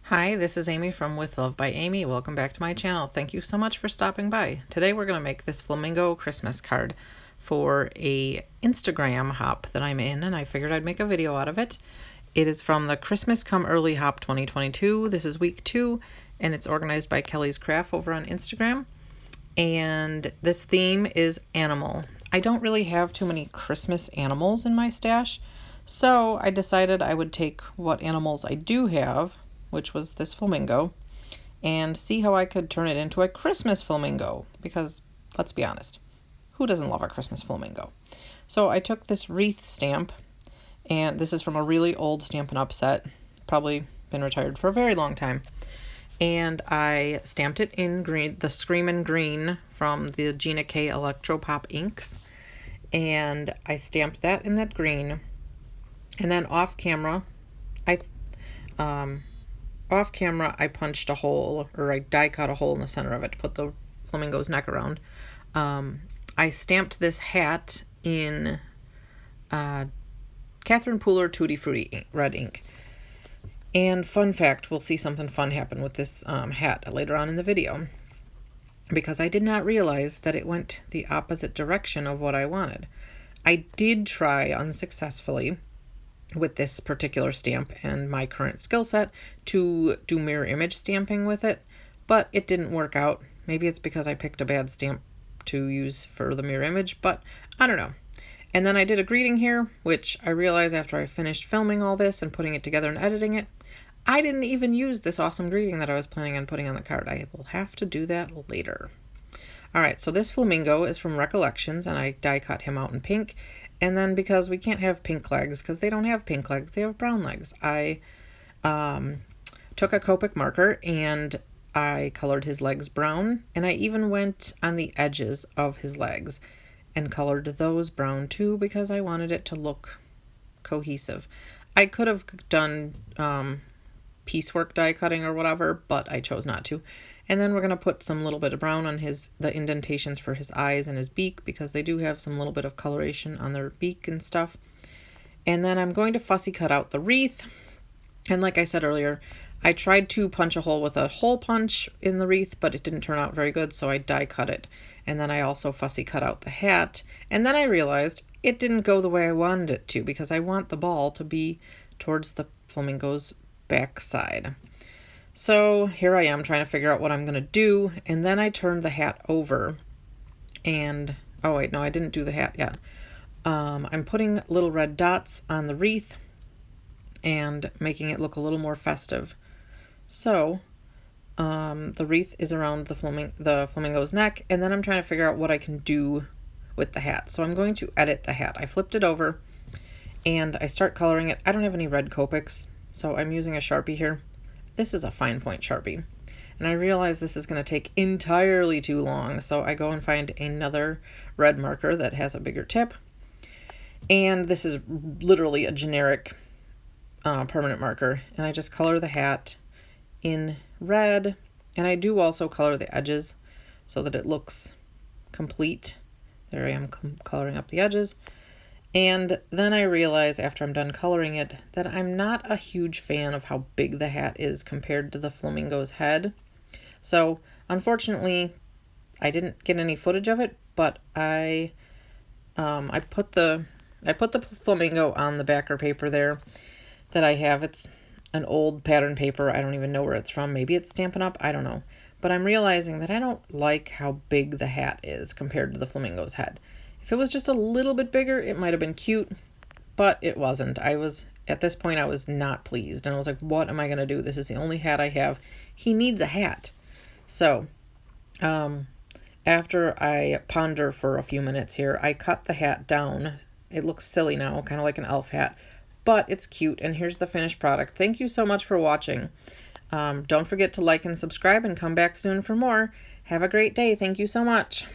Hi, this is Amy from With Love by Amy. Welcome back to my channel. Thank you so much for stopping by. Today we're going to make this flamingo Christmas card for a Instagram hop that I'm in, and I figured I'd make a video out of it. It is from the Christmas Come Early Hop 2022. This is week 2, and it's organized by Kelly's Craft over on Instagram. And this theme is animal. I don't really have too many Christmas animals in my stash, so I decided I would take what animals I do have, which was this flamingo, and see how I could turn it into a Christmas flamingo, because let's be honest, who doesn't love a Christmas flamingo? So I took this wreath stamp, and this is from a really old Stampin' Up set, probably been retired for a very long time, and I stamped it in green, the Screamin green from the Gina Electro Pop inks, and I stamped that in that green, and then off camera I punched a hole, or I die cut a hole in the center of it to put the flamingo's neck around. I stamped this hat in Catherine Pooler Tutti Fruiti red ink. And fun fact, we'll see something fun happen with this hat later on in the video, because I did not realize that it went the opposite direction of what I wanted. I did try unsuccessfully with this particular stamp and my current skill set to do mirror image stamping with it, but it didn't work out. Maybe it's because I picked a bad stamp to use for the mirror image, but I don't know. And then I did a greeting here, which I realized after I finished filming all this and putting it together and editing it, I didn't even use this awesome greeting that I was planning on putting on the card. I will have to do that later. Alright, so this flamingo is from Recollections, and I die cut him out in pink. And then because we can't have pink legs, because they don't have pink legs, they have brown legs, I took a copic marker and I colored his legs brown, and I even went on the edges of his legs and colored those brown too, because I wanted it to look cohesive. I could have done piecework die cutting or whatever, but I chose not to. And then we're going to put some little bit of brown on the indentations for his eyes and his beak, because they do have some little bit of coloration on their beak and stuff. And then I'm going to fussy cut out the wreath. And like I said earlier, I tried to punch a hole with a hole punch in the wreath, but it didn't turn out very good, so I die cut it. And then I also fussy cut out the hat. And then I realized it didn't go the way I wanted it to, because I want the ball to be towards the flamingo's backside. So here I am trying to figure out what I'm going to do, and then I turned the hat over, and, oh wait, no, I didn't do the hat yet. I'm putting little red dots on the wreath and making it look a little more festive. So the wreath is around the flamingo's neck, and then I'm trying to figure out what I can do with the hat. So I'm going to edit the hat. I flipped it over, and I start coloring it. I don't have any red copics, so I'm using a Sharpie here. This is a fine point Sharpie, and I realize this is going to take entirely too long, so I go and find another red marker that has a bigger tip, and this is literally a generic permanent marker, and I just color the hat in red, and I do also color the edges so that it looks complete. There I am coloring up the edges. And then I realize after I'm done coloring it that I'm not a huge fan of how big the hat is compared to the flamingo's head. So unfortunately, I didn't get any footage of it, but I put the flamingo on the backer paper there that I have. It's an old pattern paper. I don't even know where it's from. Maybe it's Stampin' Up. I don't know. But I'm realizing that I don't like how big the hat is compared to the flamingo's head. If it was just a little bit bigger, it might have been cute, but it wasn't. At this point, I was not pleased, and I was like, what am I going to do? This is the only hat I have. He needs a hat. So, after I ponder for a few minutes here, I cut the hat down. It looks silly now, kind of like an elf hat, but it's cute, and here's the finished product. Thank you so much for watching. Don't forget to like and subscribe, and come back soon for more. Have a great day. Thank you so much.